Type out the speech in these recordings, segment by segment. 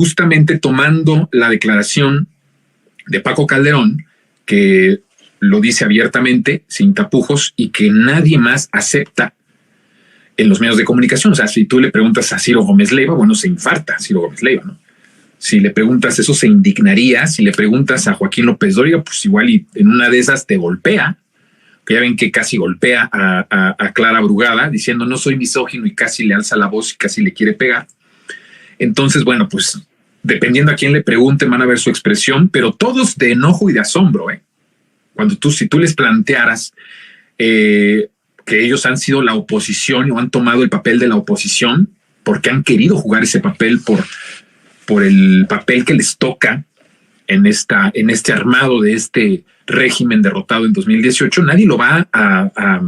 justamente tomando la declaración de Paco Calderón, que lo dice abiertamente, sin tapujos, y que nadie más acepta en los medios de comunicación. O sea, si tú le preguntas a Ciro Gómez Leiva, bueno, se infarta Ciro Gómez Leiva, ¿no? Si le preguntas eso, se indignaría. Si le preguntas a Joaquín López Dóriga, pues igual y en una de esas te golpea. Que ya ven que casi golpea a Clara Brugada diciendo no soy misógino y casi le alza la voz y casi le quiere pegar. Entonces, bueno, pues dependiendo a quién le pregunte van a ver su expresión, pero todos de enojo y de asombro, si tú les plantearas que ellos han sido la oposición o han tomado el papel de la oposición porque han querido jugar ese papel por el papel que les toca en este armado de este régimen derrotado en 2018, nadie lo va a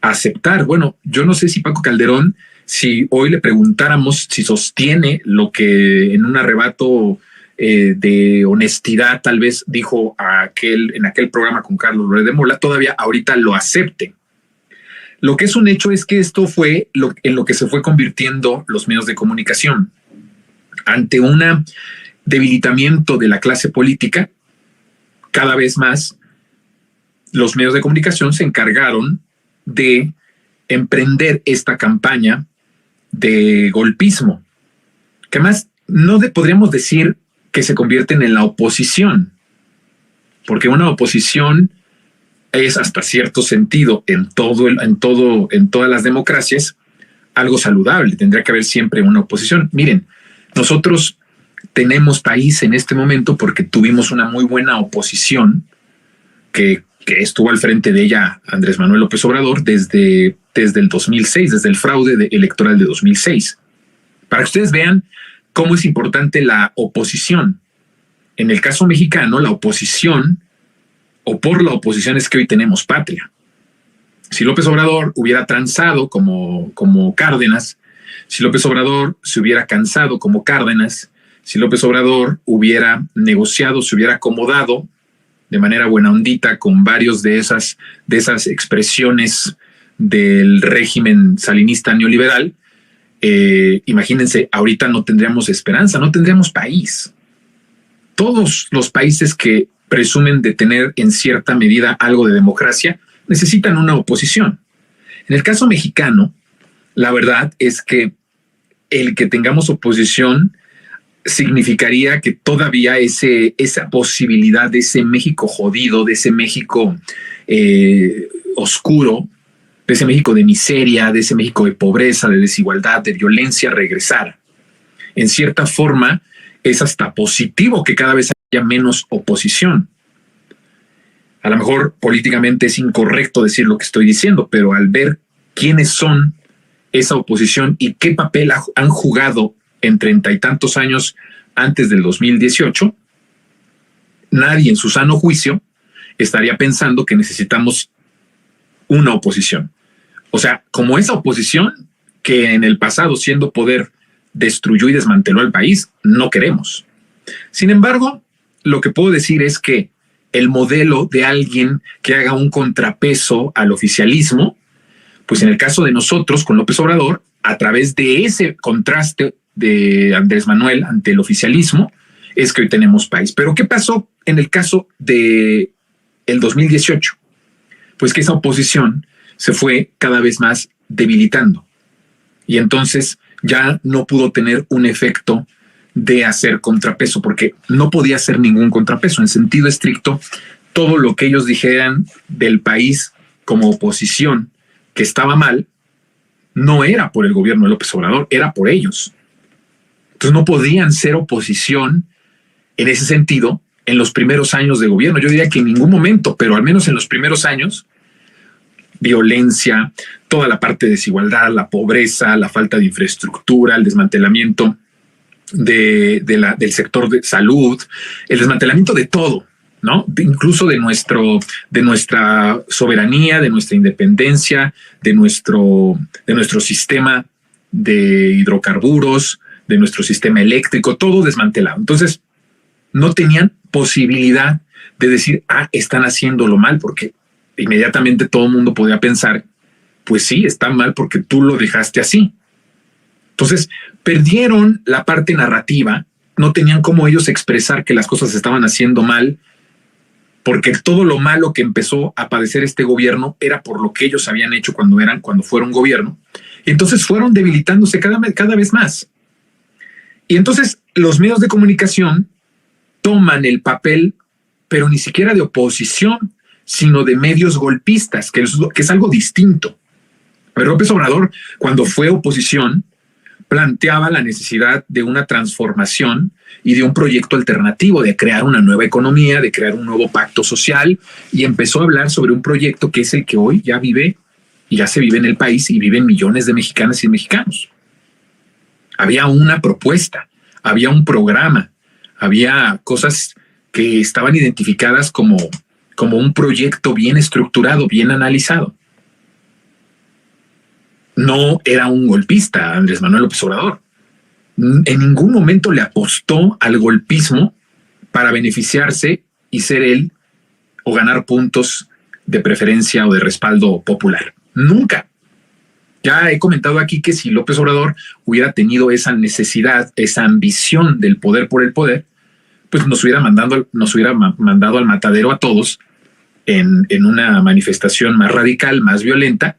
aceptar. Bueno, yo no sé si Paco Calderón, si hoy le preguntáramos si sostiene lo que en un arrebato de honestidad tal vez dijo en aquel programa con Carlos Loret de Mola, todavía ahorita lo acepte. Lo que es un hecho es que esto fue en lo que se fue convirtiendo los medios de comunicación. Ante un debilitamiento de la clase política, cada vez más los medios de comunicación se encargaron de emprender esta campaña de golpismo, que más podríamos decir que se convierten en la oposición, porque una oposición es hasta cierto sentido en todas las democracias algo saludable. Tendría que haber siempre una oposición. Miren, nosotros tenemos país en este momento porque tuvimos una muy buena oposición que estuvo al frente de ella Andrés Manuel López Obrador desde el 2006, desde el fraude electoral de 2006. Para que ustedes vean cómo es importante la oposición. En el caso mexicano, la oposición o por la oposición es que hoy tenemos patria. Si López Obrador hubiera transado como Cárdenas, si López Obrador se hubiera cansado como Cárdenas, si López Obrador hubiera negociado, se hubiera acomodado de manera buena ondita con varios de esas expresiones del régimen salinista neoliberal, imagínense, ahorita no tendríamos esperanza, no tendríamos país. Todos los países que presumen de tener en cierta medida algo de democracia necesitan una oposición. En el caso mexicano, la verdad es que el que tengamos oposición significaría que todavía esa posibilidad de ese México jodido, de ese México oscuro, de ese México de miseria, de ese México de pobreza, de desigualdad, de violencia, regresara. En cierta forma, es hasta positivo que cada vez haya menos oposición. A lo mejor políticamente es incorrecto decir lo que estoy diciendo, pero al ver quiénes son esa oposición y qué papel han jugado en 30 y tantos años antes del 2018, nadie en su sano juicio estaría pensando que necesitamos una oposición. O sea, como esa oposición que en el pasado, siendo poder, destruyó y desmanteló al país, no queremos. Sin embargo, lo que puedo decir es que el modelo de alguien que haga un contrapeso al oficialismo, pues en el caso de nosotros con López Obrador, a través de ese contraste de Andrés Manuel ante el oficialismo, es que hoy tenemos país. Pero ¿qué pasó en el caso de el 2018? Pues que esa oposición se fue cada vez más debilitando y entonces ya no pudo tener un efecto de hacer contrapeso, porque no podía hacer ningún contrapeso. En sentido estricto, todo lo que ellos dijeran del país como oposición que estaba mal, no era por el gobierno de López Obrador, era por ellos. Entonces no podían ser oposición en ese sentido en los primeros años de gobierno. Yo diría que en ningún momento, pero al menos en los primeros años, violencia, toda la parte de desigualdad, la pobreza, la falta de infraestructura, el desmantelamiento del sector de salud, el desmantelamiento de todo, ¿no? Incluso de nuestra soberanía, de nuestra independencia, de nuestro sistema de hidrocarburos, de nuestro sistema eléctrico, todo desmantelado. Entonces, no tenían posibilidad de decir, están haciéndolo mal, porque inmediatamente todo el mundo podía pensar, pues sí, está mal porque tú lo dejaste así. Entonces, perdieron la parte narrativa no tenían cómo ellos expresar que las cosas se estaban haciendo mal, porque todo lo malo que empezó a padecer este gobierno era por lo que ellos habían hecho cuando fueron gobierno. Entonces fueron debilitándose cada vez más. Y entonces los medios de comunicación toman el papel, pero ni siquiera de oposición, sino de medios golpistas, que es algo distinto. Pero López Obrador, cuando fue oposición, planteaba la necesidad de una transformación y de un proyecto alternativo, de crear una nueva economía, de crear un nuevo pacto social, y empezó a hablar sobre un proyecto que es el que hoy ya vive y ya se vive en el país y viven millones de mexicanas y mexicanos. Había una propuesta, había un programa, había cosas que estaban identificadas como un proyecto bien estructurado, bien analizado. No era un golpista Andrés Manuel López Obrador. En ningún momento le apostó al golpismo para beneficiarse y ser él o ganar puntos de preferencia o de respaldo popular. Nunca. Ya he comentado aquí que si López Obrador hubiera tenido esa necesidad, esa ambición del poder por el poder, pues nos hubiera mandado al matadero a todos en una manifestación más radical, más violenta,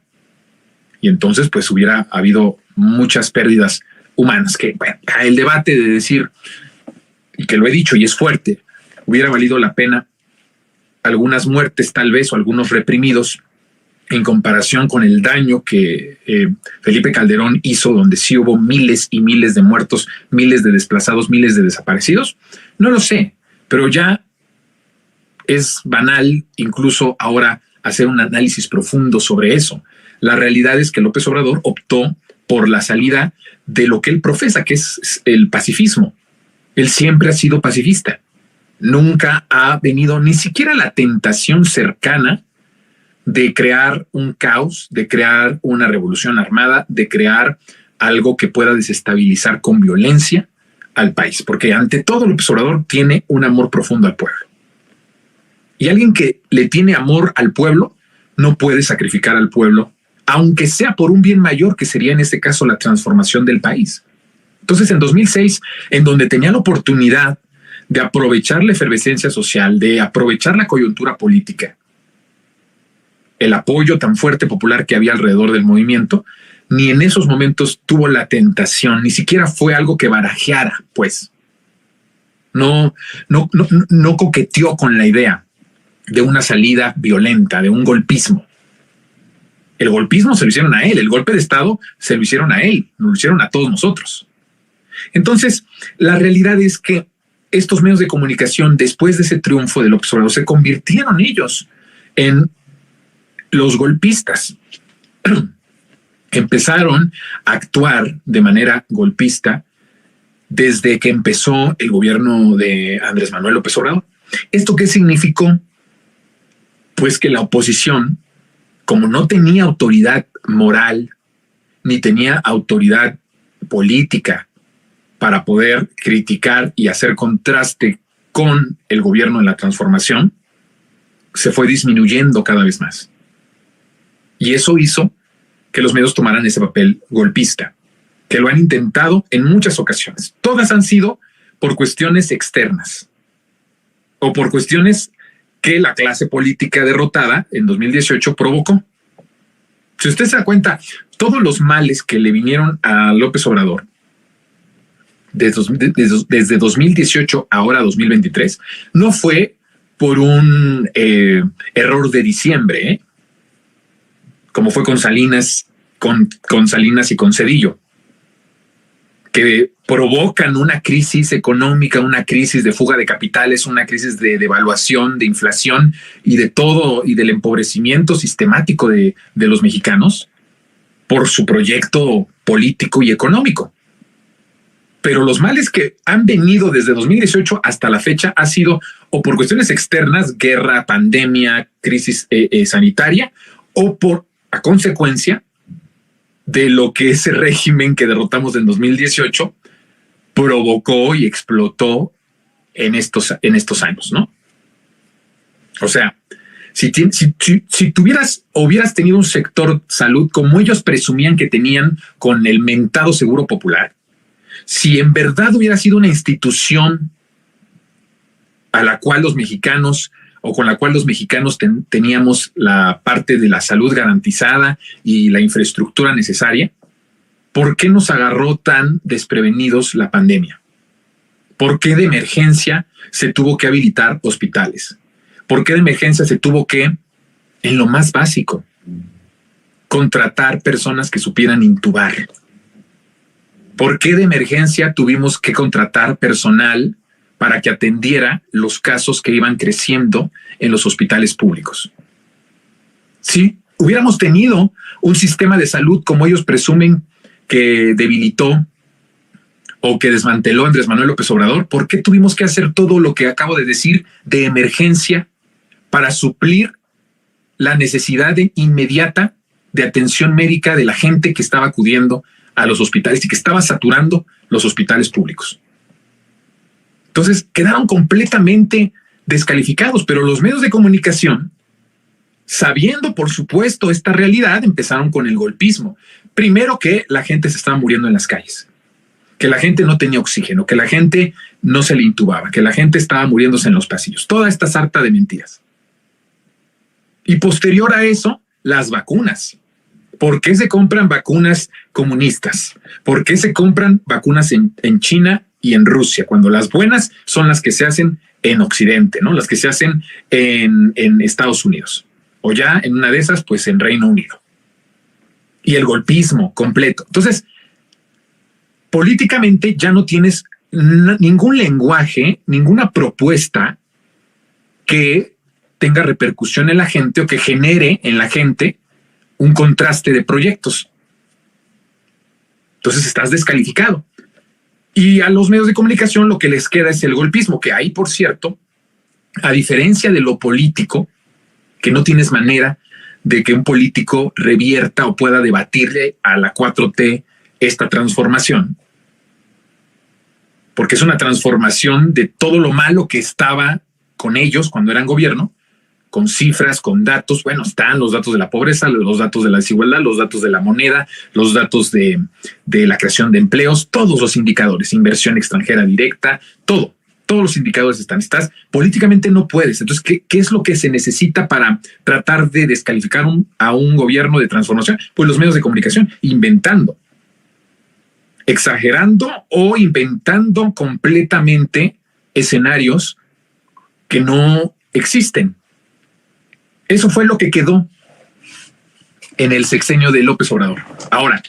y entonces pues hubiera habido muchas pérdidas humanas, que bueno, el debate de decir, y que lo he dicho y es fuerte, hubiera valido la pena algunas muertes tal vez o algunos reprimidos en comparación con el daño que Felipe Calderón hizo, donde sí hubo miles y miles de muertos, miles de desplazados, miles de desaparecidos. No lo sé, pero ya es banal incluso ahora hacer un análisis profundo sobre eso. La realidad es que López Obrador optó por la salida de lo que él profesa, que es el pacifismo. Él siempre ha sido pacifista. Nunca ha venido ni siquiera la tentación cercana de crear un caos, de crear una revolución armada, de crear algo que pueda desestabilizar con violencia al país. Porque ante todo López Obrador tiene un amor profundo al pueblo. Y alguien que le tiene amor al pueblo no puede sacrificar al pueblo, aunque sea por un bien mayor, que sería en este caso la transformación del país. Entonces, en 2006, en donde tenía la oportunidad de aprovechar la efervescencia social, de aprovechar la coyuntura política, el apoyo tan fuerte popular que había alrededor del movimiento, ni en esos momentos tuvo la tentación, ni siquiera fue algo que barajeara, pues. No coqueteó con la idea de una salida violenta, de un golpismo. El golpismo se lo hicieron a él, el golpe de Estado se lo hicieron a él, nos lo hicieron a todos nosotros. Entonces, la realidad es que estos medios de comunicación, después de ese triunfo de López Obrador, se convirtieron ellos en los golpistas. Empezaron a actuar de manera golpista desde que empezó el gobierno de Andrés Manuel López Obrador. ¿Esto qué significó? Pues que la oposición, como no tenía autoridad moral, ni tenía autoridad política para poder criticar y hacer contraste con el gobierno de la transformación, se fue disminuyendo cada vez más. Y eso hizo que los medios tomaran ese papel golpista, que lo han intentado en muchas ocasiones. Todas han sido por cuestiones externas o por cuestiones que la clase política derrotada en 2018 provocó. Si usted se da cuenta, todos los males que le vinieron a López Obrador desde 2018 ahora 2023, no fue por un error de diciembre, como fue con Salinas, con Salinas y con Zedillo, que provocan una crisis económica, una crisis de fuga de capitales, una crisis de devaluación, de inflación y de todo, y del empobrecimiento sistemático de los mexicanos por su proyecto político y económico. Pero los males que han venido desde 2018 hasta la fecha ha sido o por cuestiones externas, guerra, pandemia, crisis sanitaria, o por a consecuencia de lo que ese régimen que derrotamos en 2018 provocó y explotó en estos años, ¿no? O sea, si hubieras tenido un sector salud como ellos presumían que tenían con el mentado Seguro Popular, Si en verdad hubiera sido una institución a la cual los mexicanos o con la cual los mexicanos teníamos la parte de la salud garantizada y la infraestructura necesaria, ¿por qué nos agarró tan desprevenidos la pandemia? ¿Por qué de emergencia se tuvo que habilitar hospitales? ¿Por qué de emergencia se tuvo que, en lo más básico, contratar personas que supieran intubar? ¿Por qué de emergencia tuvimos que contratar personal para que atendiera los casos que iban creciendo en los hospitales públicos? Si hubiéramos tenido un sistema de salud como ellos presumen que debilitó o que desmanteló Andrés Manuel López Obrador, ¿por qué tuvimos que hacer todo lo que acabo de decir de emergencia para suplir la necesidad inmediata de atención médica de la gente que estaba acudiendo a los hospitales y que estaba saturando los hospitales públicos? Entonces quedaron completamente descalificados, pero los medios de comunicación, sabiendo por supuesto esta realidad, empezaron con el golpismo. Primero, que la gente se estaba muriendo en las calles, que la gente no tenía oxígeno, que la gente no se le intubaba, que la gente estaba muriéndose en los pasillos. Toda esta sarta de mentiras. Y posterior a eso, las vacunas. ¿Por qué se compran vacunas comunistas? ¿Por qué se compran vacunas en China y en Rusia, cuando las buenas son las que se hacen en Occidente, ¿no? Las que se hacen en Estados Unidos, o ya en una de esas, pues en Reino Unido? Y el golpismo completo. Entonces, políticamente ya no tienes ningún lenguaje, ninguna propuesta que tenga repercusión en la gente o que genere en la gente un contraste de proyectos. Entonces estás descalificado. Y a los medios de comunicación lo que les queda es el golpismo, que ahí, por cierto, a diferencia de lo político, que no tienes manera de que un político revierta o pueda debatirle a la 4T esta transformación, porque es una transformación de todo lo malo que estaba con ellos cuando eran gobierno, con cifras, con datos. Bueno, están los datos de la pobreza, los datos de la desigualdad, los datos de la moneda, los datos de la creación de empleos, todos los indicadores, inversión extranjera directa, todos los indicadores están. Políticamente no puedes. Entonces, ¿qué es lo que se necesita para tratar de descalificar a un gobierno de transformación? Pues los medios de comunicación, inventando, exagerando o inventando completamente escenarios que no existen. Eso fue lo que quedó en el sexenio de López Obrador. Ahora,